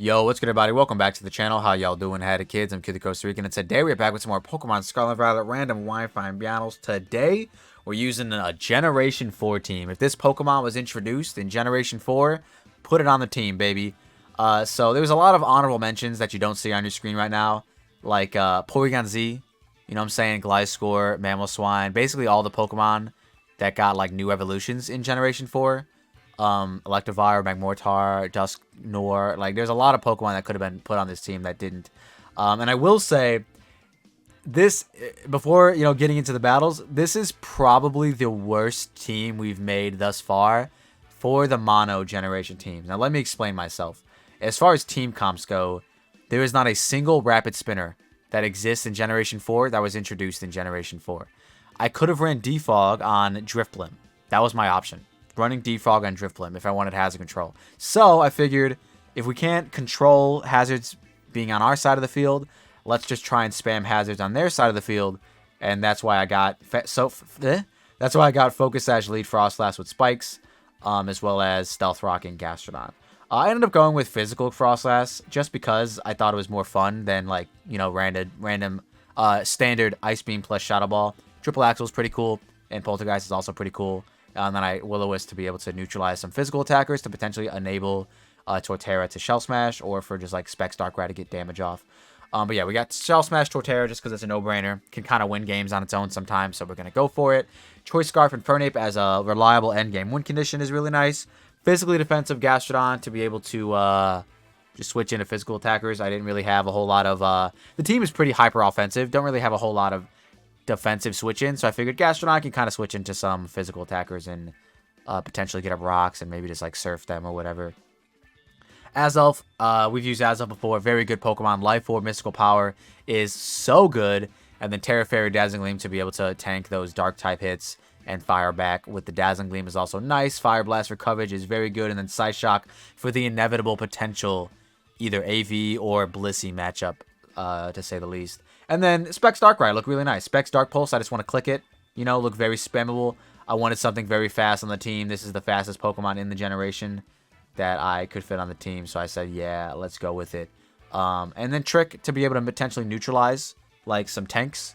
Yo, what's good, everybody? Welcome back to the channel. How y'all doing? Howdy, kids? I'm Kid the Costa Rican, and today we're back with some more Pokemon Scarlet and Violet random Wi-Fi battles. Today, we're using a Generation 4 team. If this Pokemon was introduced in Generation 4, put it on the team, baby. So there's a lot of honorable mentions that you don't see on your screen right now, like Porygon Z, you know what I'm saying, Gliscor, Mamoswine, basically all the Pokemon that got like new evolutions in Generation 4. Electivire, Magmortar, Dusknoir. Like, there's a lot of Pokemon that could have been put on this team that didn't. And I will say, this, before, getting into the battles, this is probably the worst team we've made thus far for the mono generation teams. Now, let me explain myself. As far as team comps go, there is not a single Rapid Spinner that exists in Generation 4 that was introduced in Generation 4. I could have ran Defog on Drifblim. That was my option. Running Defog on Drifblim if I wanted Hazard Control. So I figured if we can't control hazards being on our side of the field, let's just try and spam hazards on their side of the field. And that's why I got that's why I got Focus Sash, Lead Frostlass with Spikes, as well as Stealth Rock and Gastrodon. I ended up going with Physical Frostlass just because I thought it was more fun than random standard Ice Beam plus Shadow Ball. Triple Axle is pretty cool, and Poltergeist is also pretty cool. And then I Will-O-Wisp to be able to neutralize some physical attackers to potentially enable Torterra to Shell Smash, or for just like Specs Darkrai to get damage off. But yeah, we got Shell Smash Torterra just because it's a no-brainer. Can kind of win games on its own sometimes, so we're going to go for it. Choice Scarf Infernape as a reliable endgame win condition is really nice. Physically defensive Gastrodon to be able to just switch into physical attackers. I didn't really have a whole lot of... the team is pretty hyper-offensive. Don't really have a whole lot of defensive switch in, so I figured Gastrodon can kind of switch into some physical attackers and potentially get up rocks and maybe just like surf them or whatever. Azelf, we've used Azelf before, very good Pokemon. Life Orb, Mystical Power is so good, and then Terra Fairy, Dazzling Gleam to be able to tank those dark type hits and fire back with the Dazzling Gleam is also nice. Fire Blast for coverage is very good, and then Psyshock for the inevitable potential either AV or Blissey matchup, to say the least. And then Specs Darkrai look really nice. Specs Dark Pulse, I just want to click it. Look very spammable. I wanted something very fast on the team. This is the fastest Pokemon in the generation that I could fit on the team. So I said, yeah, let's go with it. And then Trick to be able to potentially neutralize like some tanks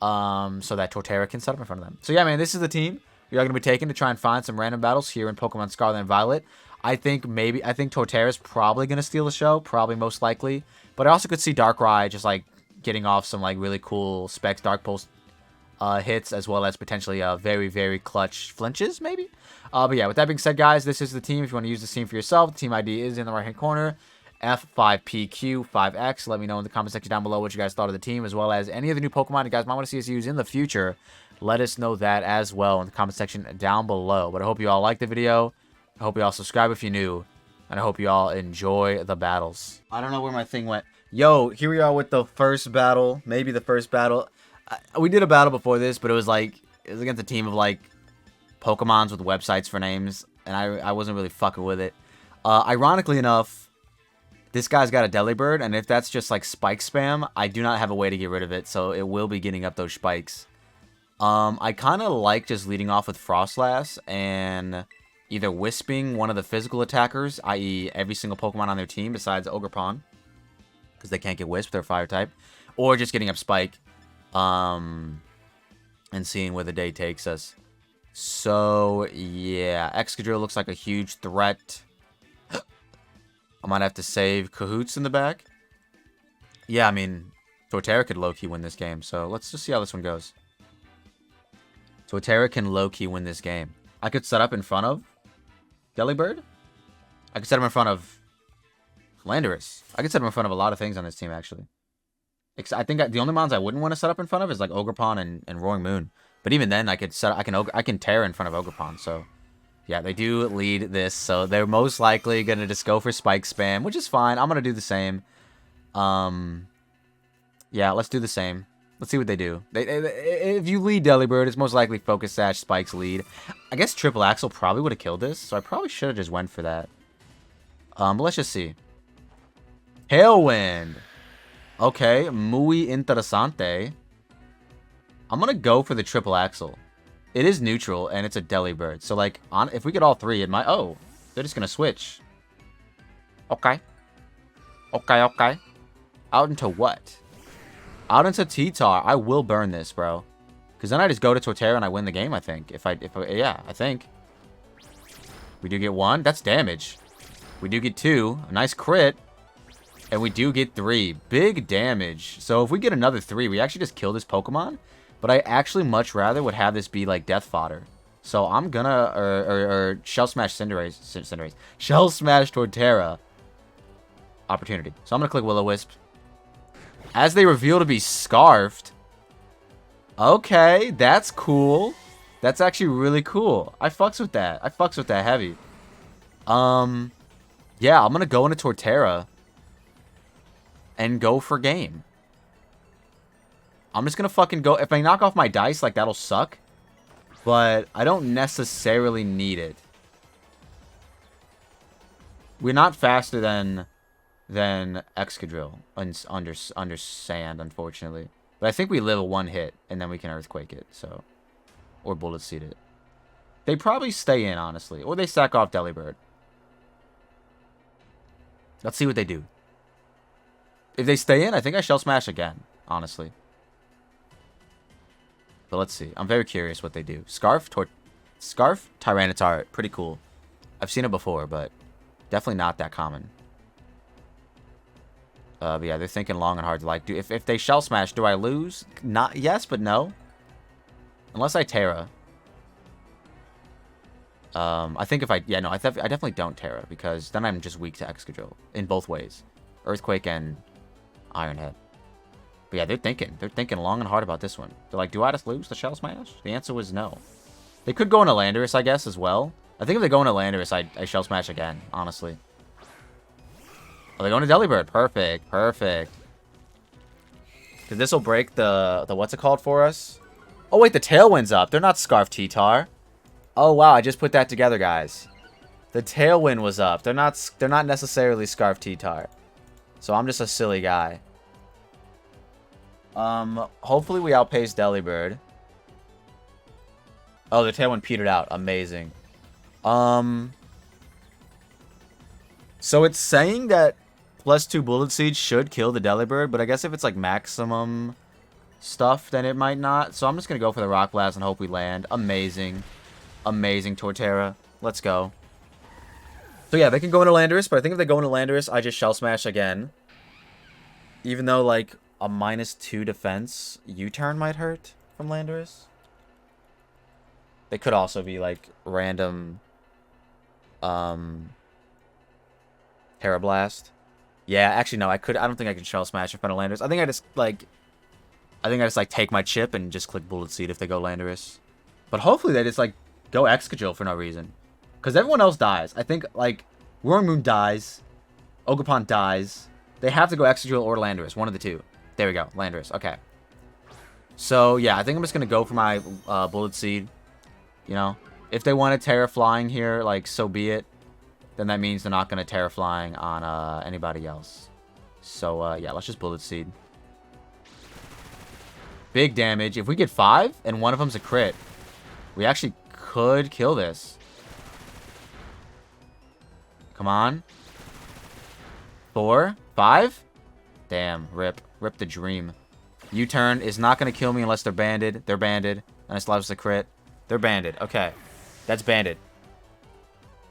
so that Torterra can set up in front of them. So yeah, man, this is the team we are going to be taking to try and find some random battles here in Pokemon Scarlet and Violet. I think Torterra is probably going to steal the show, probably most likely. But I also could see Darkrai just like getting off some like really cool Specs Dark Pulse hits, as well as potentially very, very clutch flinches, maybe. But yeah, with that being said, guys, this is the team. If you want to use this team for yourself, the team ID is in the right-hand corner. F5PQ5X. Let me know in the comment section down below what you guys thought of the team, as well as any of the new Pokemon you guys might want to see us use in the future. Let us know that as well in the comment section down below. But I hope you all liked the video. I hope you all subscribe if you're new. And I hope you all enjoy the battles. I don't know where my thing went. Yo, here we are with the first battle. Maybe the first battle. We did a battle before this, but it was against a team of like Pokemons with websites for names, and I wasn't really fucking with it. Ironically enough, this guy's got a Delibird, and if that's just like spike spam, I do not have a way to get rid of it, so it will be getting up those spikes. I kind of like just leading off with Frostlass and either Wisping one of the physical attackers, i.e. every single Pokemon on their team besides Ogerpon, because they can't get Wisp, they're fire type, or just getting up Spike, and seeing where the day takes us. So yeah, Excadrill looks like a huge threat. I might have to save Cahoots in the back. Yeah, I mean, Torterra could low-key win this game, so let's just see how this one goes. Torterra can low-key win this game. I could set up in front of Delibird. I could set him in front of Landorus. I could set him in front of a lot of things on this team, actually. I think the only mons I wouldn't want to set up in front of is like Ogerpon and Roaring Moon. But even then, I can Terra in front of Ogerpon. So yeah, they do lead this, so they're most likely gonna just go for spike spam, which is fine. I'm gonna do the same. Yeah, let's do the same. Let's see what they do. If you lead Delibird, it's most likely Focus Sash, Spikes lead. I guess Triple Axle probably would have killed this, so I probably should have just went for that. But let's just see. Tailwind. Okay, muy interesante. I'm gonna go for the Triple Axle. It is neutral, and it's a Delibird. So, like, if we get all three, it might... Oh, they're just gonna switch. Okay. Okay, okay. Out into what? Out into T-Tar. I will burn this, bro. Because then I just go to Torterra and I win the game, I think. Yeah, I think. We do get 1. That's damage. We do get 2. A nice crit. And we do get 3. Big damage. So if we get another 3, we actually just kill this Pokemon. But I actually much rather would have this be like death fodder. So I'm gonna, or Shell Smash Cinderace. Shell Smash Torterra. Opportunity. So I'm gonna click Will-O-Wisp. As they reveal to be Scarfed. Okay, that's cool. That's actually really cool. I fucks with that. I fucks with that heavy. Yeah, I'm gonna go into Torterra. And go for game. I'm just gonna fucking go. If I knock off my dice, like, that'll suck. But I don't necessarily need it. We're not faster than Excadrill under sand, unfortunately. But I think we live a 1 hit, and then we can Earthquake it, so. Or Bullet Seed it. They probably stay in, honestly. Or they sack off Delibird. Let's see what they do. If they stay in, I think I Shell Smash again, honestly. But let's see. I'm very curious what they do. Scarf Tyranitar, pretty cool. I've seen it before, but definitely not that common. But yeah, they're thinking long and hard to like. If they Shell Smash, do I lose? Not yes, but no. Unless I Terra. I think if I no, I definitely don't Terra because then I'm just weak to Excadrill in both ways, Earthquake and Iron Head. But yeah, they're thinking long and hard about this one. They're like, do I just lose the Shell Smash? The answer was no. They could go into Landorus, I guess, as well. I think if they go into Landorus, I Shell Smash again, honestly. Oh, they go into Delibird. Perfect, perfect. Because this will break the what's it called for us? Oh wait, the Tailwind's up. They're not Scarf T-Tar. Oh wow, I just put that together, guys. The Tailwind was up. They're not necessarily Scarf T-Tar. So I'm just a silly guy. Hopefully we outpace Delibird. Oh, the Tailwind petered out. Amazing. So it's saying that +2 Bullet Seed should kill the Delibird, but I guess if it's like maximum stuff, then it might not. So I'm just gonna go for the Rock Blast and hope we land. Amazing. Amazing, Torterra. Let's go. So yeah, they can go into Landorus, but I think if they go into Landorus, I just Shell Smash again. Even though, like, a -2 defense U-turn might hurt from Landorus. They could also be, like, random Terra Blast. Yeah, actually, no, I don't think I can Shell Smash in front of Landorus. I think I just, like, take my chip and just click Bullet Seed if they go Landorus. But hopefully they just, like, go Excadrill for no reason. Because everyone else dies. I think, like, Roaring Moon dies. Ogerpon dies. They have to go Excadrill or Landorus. One of the two. There we go. Landorus. Okay. So, yeah, I think I'm just going to go for my Bullet Seed. You know? If they want to Terra Flying here, like, so be it. Then that means they're not going to Terra Flying on anybody else. So, yeah, let's just Bullet Seed. Big damage. If we get 5 and one of them's a crit, we actually could kill this. Come on. 4, 5. Damn, rip. Rip the dream. U-turn is not going to kill me unless they're banded. They're banded. And it allows the crit. They're banded. Okay. That's banded.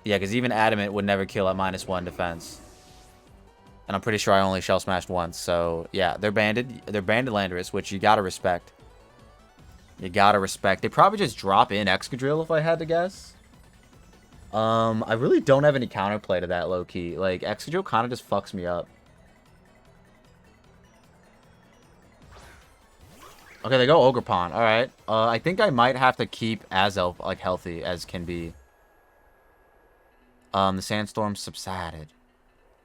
Yeah, because even Adamant would never kill at -1 defense. And I'm pretty sure I only Shell Smashed once. So, yeah, they're banded. They're banded Landorus, which you got to respect. You got to respect. They probably just drop in Excadrill if I had to guess. I really don't have any counterplay to that, low-key. Like, Excadrill kind of just fucks me up. Okay, they go Ogerpon. Alright. I think I might have to keep Azelf, like, healthy as can be. The Sandstorm subsided.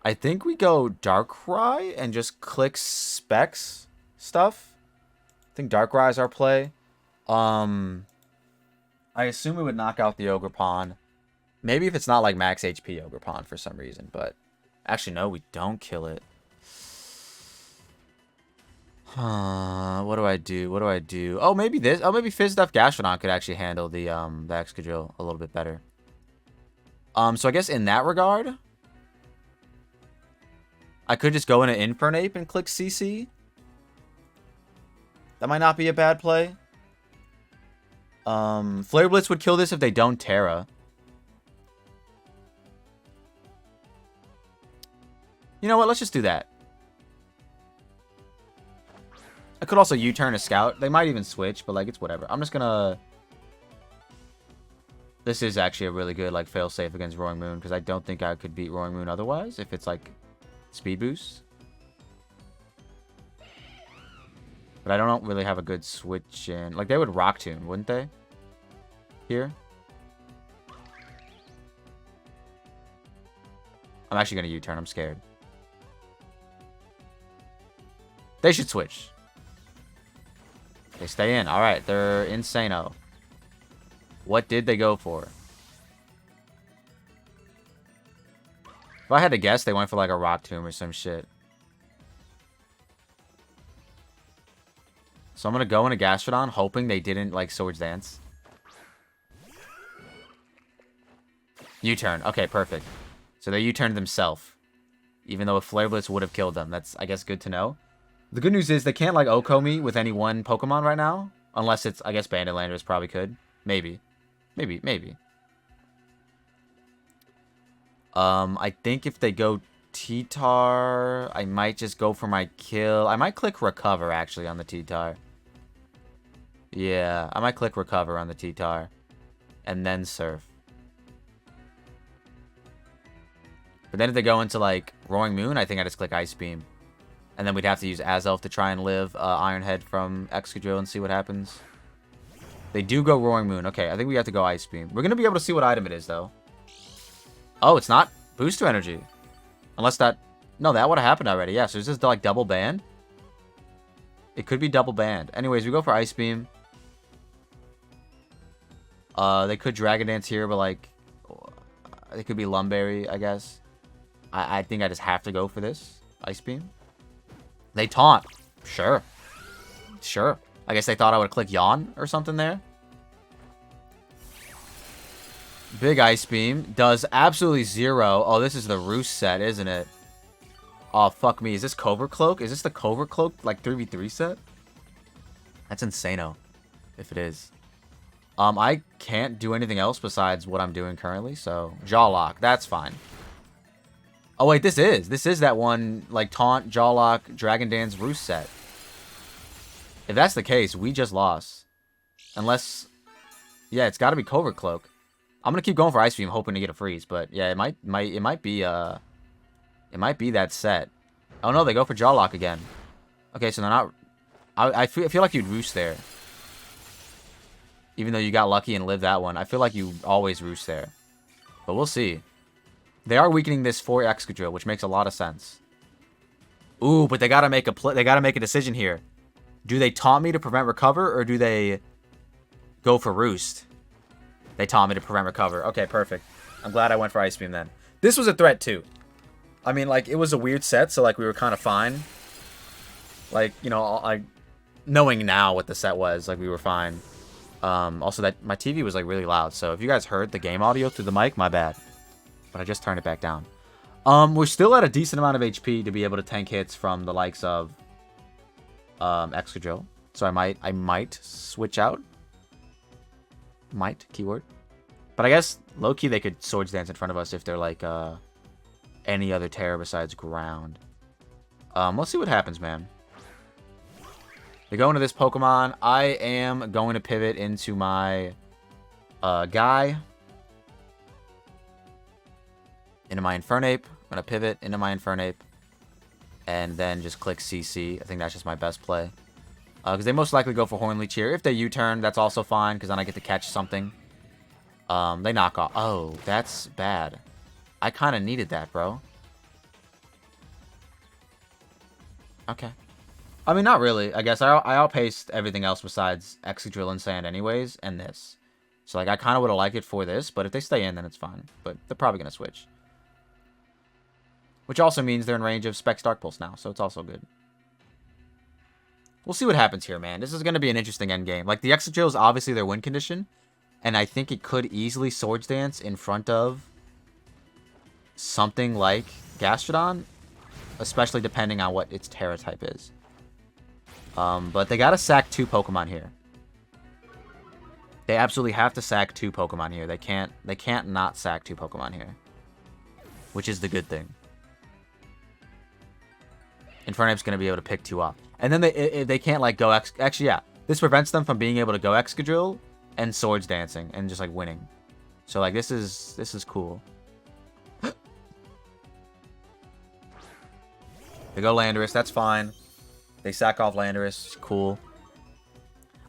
I think we go Darkrai and just click Specs stuff. I think Darkrai is our play. I assume we would knock out the Ogerpon. Maybe if it's not like max HP Ogerpon for some reason, but actually no, we don't kill it. What do I do? What do I do? Oh, maybe this. Oh, maybe Fizzdef Gastrodon could actually handle the Excadrill a little bit better. So I guess in that regard, I could just go into Infernape and click CC. That might not be a bad play. Flare Blitz would kill this if they don't Terra. You know what? Let's just do that. I could also U-turn a Scout. They might even switch, but, like, it's whatever. I'm just gonna... This is actually a really good, like, fail-safe against Roaring Moon, because I don't think I could beat Roaring Moon otherwise, if it's, like, speed boost. But I don't really have a good switch in. Like, they would Rock Tomb, wouldn't they? Here. I'm actually gonna U-turn. I'm scared. They should switch. They stay in. Alright, they're insano. What did they go for? If I had to guess, they went for like a Rock Tomb or some shit. So I'm going to go into Gastrodon, hoping they didn't like Swords Dance. U-turn. Okay, perfect. So they U-turned themselves. Even though a Flare Blitz would have killed them. That's, I guess, good to know. The good news is they can't, like, Oko me with any one Pokemon right now. Unless it's, I guess, Bandit Landers probably could. Maybe. Maybe. I think if they go T-Tar, I might just go for my kill. I might click Recover, actually, on the T-Tar. Yeah, I might click Recover on the T-Tar. And then Surf. But then if they go into, like, Roaring Moon, I think I just click Ice Beam. And then we'd have to use Azelf to try and live Iron Head from Excadrill and see what happens. They do go Roaring Moon. Okay, I think we have to go Ice Beam. We're going to be able to see what item it is, though. Oh, it's not Booster Energy. Unless that... No, that would have happened already. Yeah, so is this, like, double banned? It could be double banned. Anyways, we go for Ice Beam. They could Dragon Dance here, but, like... It could be Lumberry, I guess. I think I just have to go for this. Ice Beam. They taunt. Sure. I guess they thought I would click Yawn or something there. Big Ice Beam. Does absolutely zero. Oh, this is the Roost set, isn't it? Oh, fuck me. Is this Covert Cloak? Is this the Covert Cloak, like, 3v3 set? That's insano. If it is. I can't do anything else besides what I'm doing currently, so... Jaw Lock. That's fine. Oh, wait, this is that one, like, Taunt, Jaw Lock, Dragon Dance, Roost set. If that's the case, we just lost. Unless... Yeah, it's got to be Covert Cloak. I'm going to keep going for Ice Beam, hoping to get a freeze, but yeah, it might be that set. Oh, no, they go for Jaw Lock again. Okay, so they're not... I feel like you'd Roost there. Even though you got lucky and lived that one. I feel like you always Roost there. But we'll see. They are weakening this for Excadrill, which makes a lot of sense. Ooh, but they gotta make a decision here. Do they taunt me to prevent Recover, or do they go for Roost? They taunt me to prevent Recover. Okay, perfect. I'm glad I went for Ice Beam then. This was a threat too. I mean, like, it was a weird set, so like we were kind of fine. Like, you know, knowing now what the set was, like we were fine. Also, that my TV was like really loud, so if you guys heard the game audio through the mic, my bad. But I just turned it back down. We're still at a decent amount of HP to be able to tank hits from the likes of Excadrill. So I might switch out. Might, keyword. But I guess low-key they could Swords Dance in front of us if they're like any other terror besides ground. Let's see what happens, man. They go into this Pokemon. I am going to pivot into my guy. Into my Infernape. I'm going to pivot into my Infernape. And then just click CC. I think that's just my best play. Because they most likely go for Hornleech here. If they U-turn, that's also fine. Because then I get to catch something. They knock off. Oh, that's bad. I kind of needed that, bro. Okay. I mean, not really. I guess I outpaced everything else besides Excadrill and Sand anyways. And this. So, like, I kind of would have liked it for this. But if they stay in, then it's fine. But they're probably going to switch. Which also means they're in range of Specs Dark Pulse now, so it's also good. We'll see what happens here, man. This is going to be an interesting endgame. Like, the Excadrill is obviously their win condition, and I think it could easily Swords Dance in front of something like Gastrodon. especially depending on what its Terra type is. But they gotta sack 2 Pokemon here. They absolutely have to sack 2 Pokemon here. They can't not sack 2 Pokemon here, which is the good thing. Infernape's gonna be able to pick 2 up, and then they can't like go actually, yeah, this prevents them from being able to go Excadrill and Swords Dancing and just like winning. So like this is cool. They go Landorus, that's fine. They sack off Landorus, cool.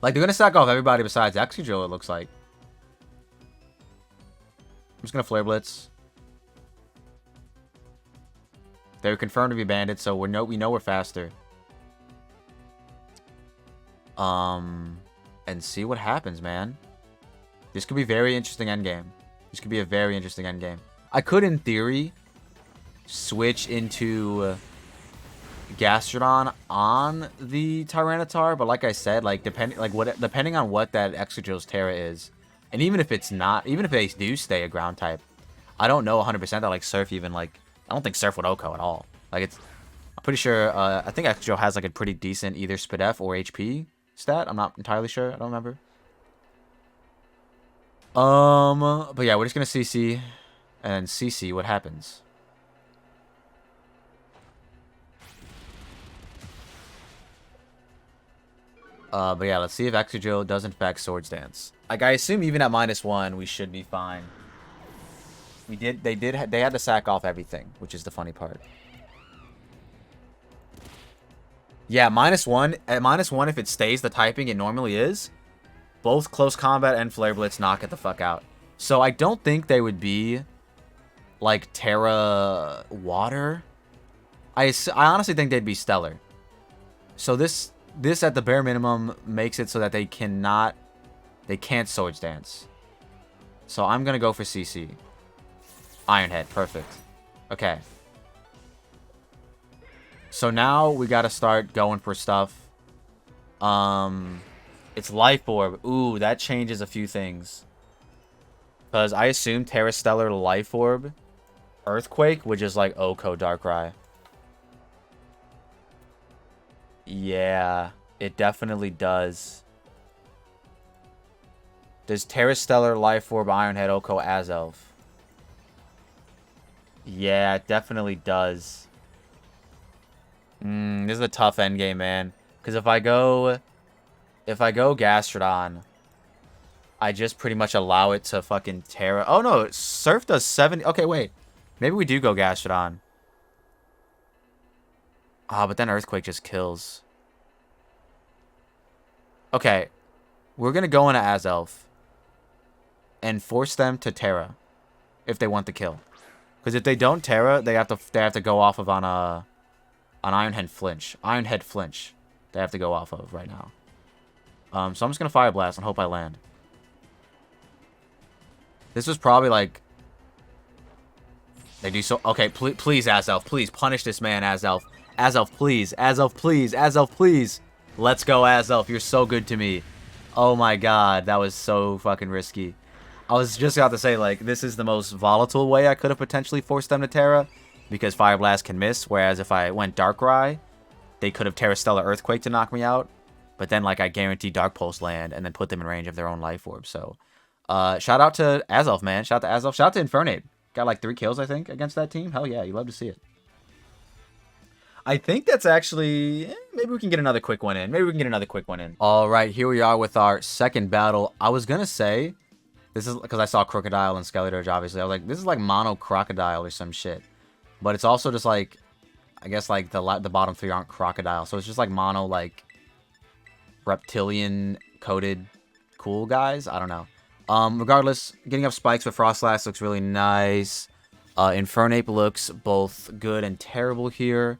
Like, they're going to sack off everybody besides Excadrill, it looks like. I'm just going to Flare Blitz. They're confirmed to be banded, so we know we're faster. And see what happens, man. This could be a very interesting endgame. This could be a very interesting endgame. I could, in theory, switch into Gastrodon on the Tyranitar, but like I said, like depending on what that Excadrill's Terra is, and even if it's not, even if they do stay a ground type, I don't know 100% that like Surf even like, I don't think Surf would OHKO at all. Like I'm pretty sure, I think Excadrill has like a pretty decent either SpDef or HP stat. I'm not entirely sure. I don't remember. But yeah, we're just gonna CC and CC what happens. But yeah, let's see if Excadrill does in fact Swords Dance. Like, I assume even at -1, we should be fine. They had to sack off everything, which is the funny part. Yeah, -1, at -1, if it stays the typing it normally is, both Close Combat and Flare Blitz knock it the fuck out. So I don't think they would be, like, Terra Water. I honestly think they'd be Stellar. So this at the bare minimum makes it so that they can't Swords Dance. So I'm gonna go for CC. Iron Head, perfect. Okay. So now we gotta start going for stuff. It's Life Orb. Ooh, that changes a few things. Because I assume Terra Stellar Life Orb Earthquake would just like OHKO Darkrai. Yeah, it definitely does. Does Terra Stellar Life Orb Ironhead OHKO Azelf? Yeah, it definitely does. This is a tough endgame, man. Because if I go Gastrodon, I just pretty much allow it to fucking Terra. Oh no, Surf does 70. Okay, wait. Maybe we do go Gastrodon. Ah, but then Earthquake just kills. Okay. We're going to go into Azelf and force them to Terra if they want the kill. Because if they don't Terra, they have to go off of on Ironhead Flinch. Ironhead Flinch. They have to go off of right now. So I'm just going to Fire Blast and hope I land. This was probably like... They do so... Okay, please, Azelf. Please, punish this man, Azelf. Azelf, please. Azelf, please. Azelf, please. Let's go, Azelf. You're so good to me. Oh my god, that was so fucking risky. I was just about to say, like, this is the most volatile way I could have potentially forced them to Terra. Because Fire Blast can miss, whereas if I went Darkrai, they could have Terra Stellar Earthquake to knock me out. But then, like, I guarantee Dark Pulse land and then put them in range of their own Life Orb. So, shout out to Azelf, man. Shout out to Azelf. Shout out to Infernape. Got like 3 kills, I think, against that team. Hell yeah, you love to see it. I think that's actually... maybe we can get another quick one in. Maybe we can get another quick one in. All right, here we are with our second battle. I was going to say... This is because I saw Crocodile and Skeletorge, obviously. I was like, this is like Mono Crocodile or some shit. But it's also just like... I guess like the bottom 3 aren't Crocodile. So it's just like Mono, like... Reptilian-coated cool guys. I don't know. Regardless, getting up spikes with Frostlass looks really nice. Infernape looks both good and terrible here.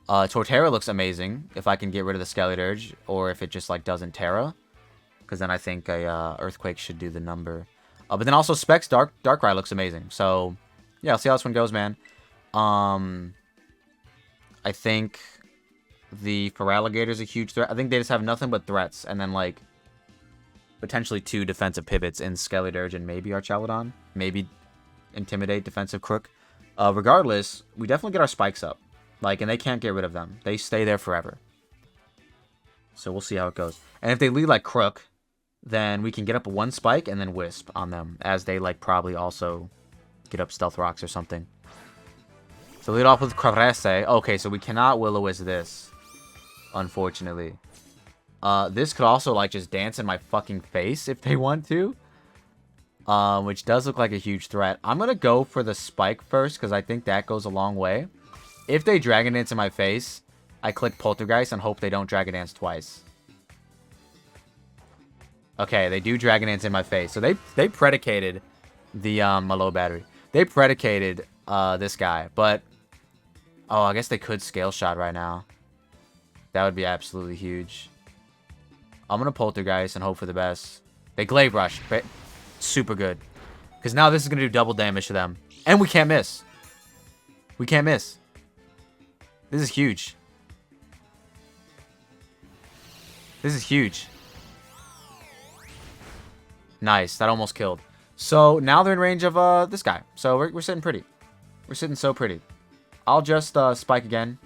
Torterra looks amazing if I can get rid of the Skeletorge, or if it just like doesn't Terra, because then I think a Earthquake should do the number. But then also Specs Darkrai looks amazing. So yeah, I'll see how this one goes, man. I think the Feraligatr is a huge threat. I think they just have nothing but threats, and then like potentially 2 defensive pivots in Skeletorge and maybe Archaludon, maybe Intimidate, defensive Crook. Regardless, we definitely get our spikes up. Like, and they can't get rid of them. They stay there forever. So we'll see how it goes. And if they lead like Crook, then we can get up one Spike and then Wisp on them, as they like probably also get up Stealth Rocks or something. So lead off with Caresse. Okay, so we cannot Will-O-Wisp this, unfortunately. This could also like just dance in my fucking face if they want to. Which does look like a huge threat. I'm gonna go for the Spike first, because I think that goes a long way. If they Dragon Dance in my face, I click Poltergeist and hope they don't Dragon Dance twice. Okay, they do Dragon Dance in my face. So they predicated the my low battery. They predicated this guy, but oh, I guess they could Scale Shot right now. That would be absolutely huge. I'm gonna Poltergeist and hope for the best. They Glaive Rush. Super good. Because now this is gonna do double damage to them. And we can't miss. We can't miss. This is huge. This is huge. Nice. That almost killed. So now they're in range of this guy. So we're sitting pretty. We're sitting so pretty. I'll just Spike again.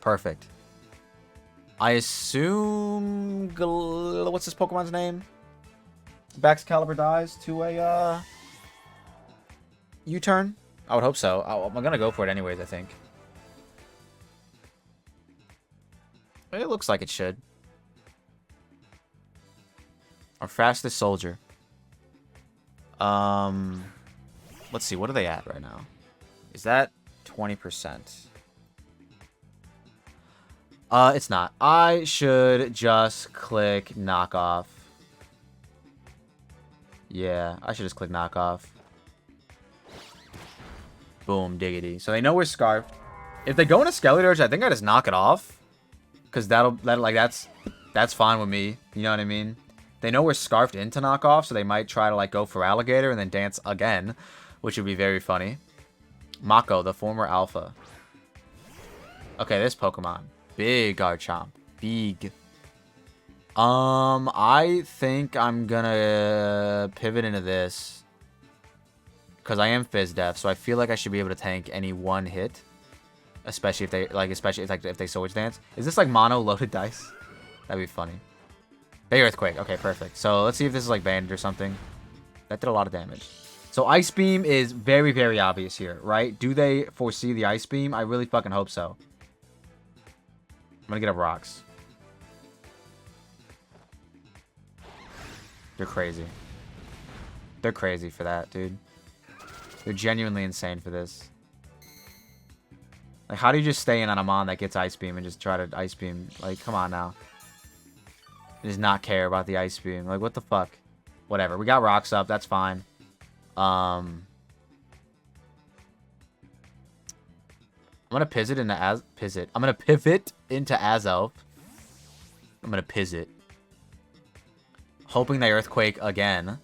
Perfect. I assume... What's this Pokemon's name? Baxcalibur dies to a U-turn? I would hope so. I'm going to go for it anyways, I think. It looks like it should. Our fastest soldier. Let's see. What are they at right now? Is that 20%? It's not. I should just click knockoff. Yeah, I should just click knockoff. Boom, diggity. So they know we're Scarfed. If they go into Skeletorch, I think I just knock it off. Because that's fine with me. You know what I mean? They know we're Scarfed into knockoff, so they might try to like go for Alligator and then dance again, which would be very funny. Mako, the former alpha. Okay, this Pokemon. Big Garchomp. Big. I think I'm gonna pivot into this. Because I am Fizz Def, so I feel like I should be able to tank any one hit. Especially if they Sword Dance. Is this like mono loaded dice? That'd be funny. Bay Earthquake. Okay, perfect. So let's see if this is like banded or something. That did a lot of damage. So Ice Beam is very, very obvious here, right? Do they foresee the Ice Beam? I really fucking hope so. I'm gonna get up Rocks. They're crazy. They're crazy for that, dude. They're genuinely insane for this. Like, how do you just stay in on a Mon that gets Ice Beam and just try to Ice Beam? Like, come on now. Does not care about the Ice Beam. Like, what the fuck? Whatever. We got Rocks up. That's fine. I'm gonna pivot into I'm gonna pivot into Azelf. I'm gonna pivot. Hoping they Earthquake again.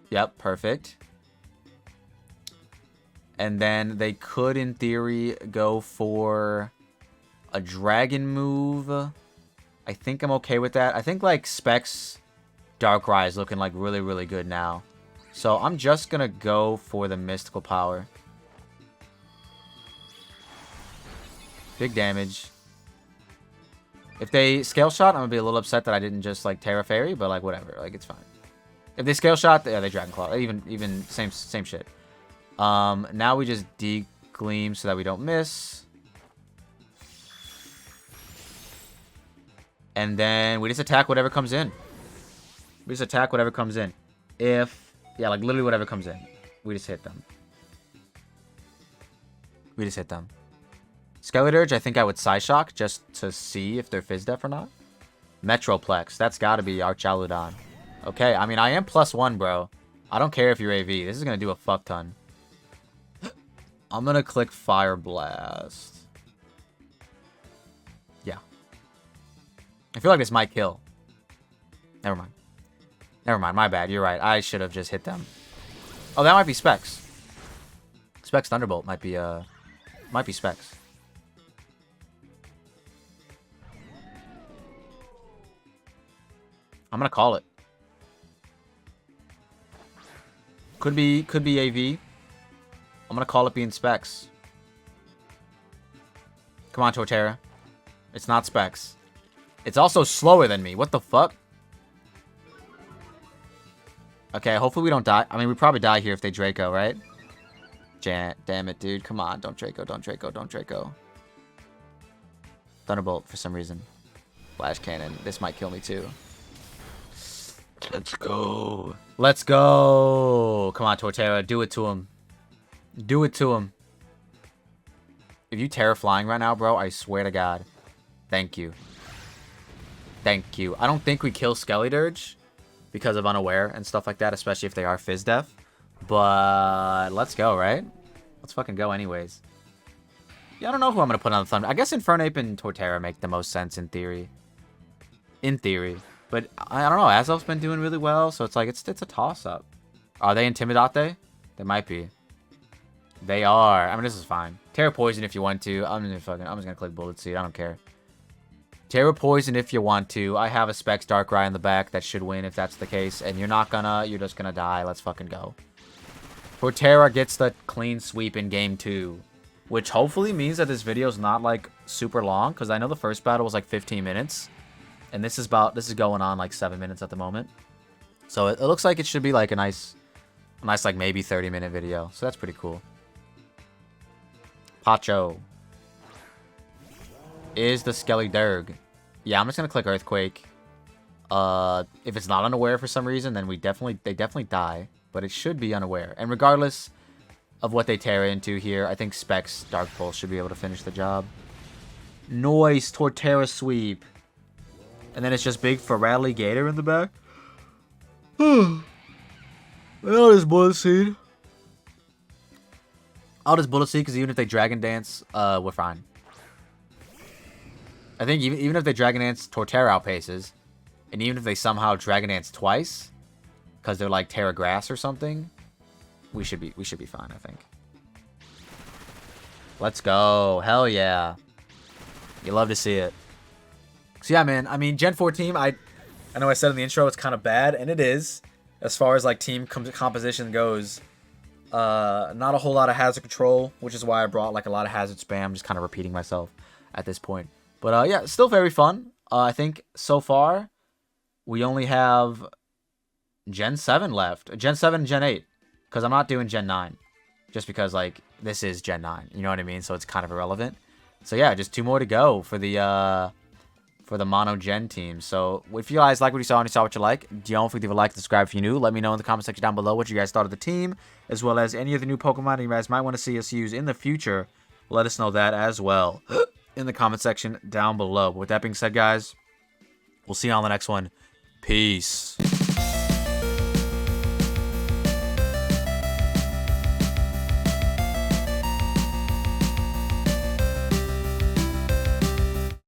Yep, perfect. And then they could, in theory, go for a Dragon move. I think I'm okay with that. I think, like, Specs Darkrai is looking, like, really, really good now. So I'm just going to go for the Mystical Power. Big damage. If they Scale Shot, I'm going to be a little upset that I didn't just, like, Terra Fairy, but, like, whatever. Like, it's fine. If they Scale Shot, yeah, they Dragon Claw. Even same shit. Now we just Gleam so that we don't miss. And then we just attack whatever comes in. We just attack whatever comes in. Yeah, like literally whatever comes in. We just hit them. We just hit them. Skeletorch, I think I would Psyshock just to see if they're Fizz Def or not. Metroplex, that's got to be Archaludon. Okay, I mean, I am +1, bro. I don't care if you're AV. This is going to do a fuck ton. I'm going to click Fire Blast. Yeah. I feel like this might kill. Never mind. Never mind. My bad. You're right. I should have just hit them. Oh, that might be Specs. Specs Thunderbolt might be Specs. I'm going to call it. Could be AV. I'm gonna call it being Specs. Come on, Torterra. It's not Specs. It's also slower than me. What the fuck? Okay, hopefully we don't die. I mean, we probably die here if they Draco, right? Damn it, dude. Come on. Don't Draco, don't Draco, don't Draco. Thunderbolt for some reason. Flash Cannon. This might kill me too. Let's go. Let's go. Come on, Torterra. Do it to him. Do it to him. If you Terra flying right now, bro, I swear to God. Thank you. Thank you. I don't think we kill Skellydirge because of Unaware and stuff like that, especially if they are Fizz Def. But let's go, right? Let's fucking go anyways. Yeah, I don't know who I'm going to put on the Thunder. I guess Infernape and Torterra make the most sense in theory. In theory. But I don't know. Azelf's been doing really well, so it's like it's a toss-up. Are they Intimidate? They might be. They are. I mean, this is fine. Terra Poison if you want to. I'm just gonna click Bullet Seed. I don't care. Terra Poison if you want to. I have a Specs Darkrai in the back that should win if that's the case. And you're not gonna. You're just gonna die. Let's fucking go. Torterra gets the clean sweep in game 2. Which hopefully means that this video is not like super long. Because I know the first battle was like 15 minutes. And this is going on like 7 minutes at the moment. So it looks like it should be like a nice like maybe 30-minute video. So that's pretty cool. Pacho is the Skellydirge. Yeah, I'm just gonna click Earthquake. If it's not Unaware for some reason, then they definitely die. But it should be Unaware. And regardless of what they tear into here, I think Specs Dark Pulse should be able to finish the job. Noise Torterra sweep. And then it's just big Feraligatr Gator in the back. I'll just Bullet Seed. I'll just Bullet Seed because even if they Dragon Dance, we're fine. I think even if they Dragon Dance, Torterra outpaces. And even if they somehow Dragon Dance twice, because they're like Terra Grass or something, we should be fine, I think. Let's go. Hell yeah. You love to see it. So yeah, man, I mean, Gen 4 team, I know I said in the intro it's kind of bad, and it is. As far as like team composition goes, not a whole lot of hazard control, which is why I brought like a lot of hazard spam, just kind of repeating myself at this point. But yeah, still very fun. I think so far we only have Gen 7 left. Gen 7 and Gen 8, because I'm not doing Gen 9. Just because like this is Gen 9, you know what I mean? So it's kind of irrelevant. So yeah, just 2 more to go for the mono gen team. So if you guys like what you saw and you saw what you like, don't forget to leave a like and subscribe if you're new. Let me know in the comment section down below what you guys thought of the team, as well as any of the new Pokemon you guys might want to see us use in the future. Let us know that as well in the comment section down below. But with that being said, guys, we'll see you on the next one. Peace.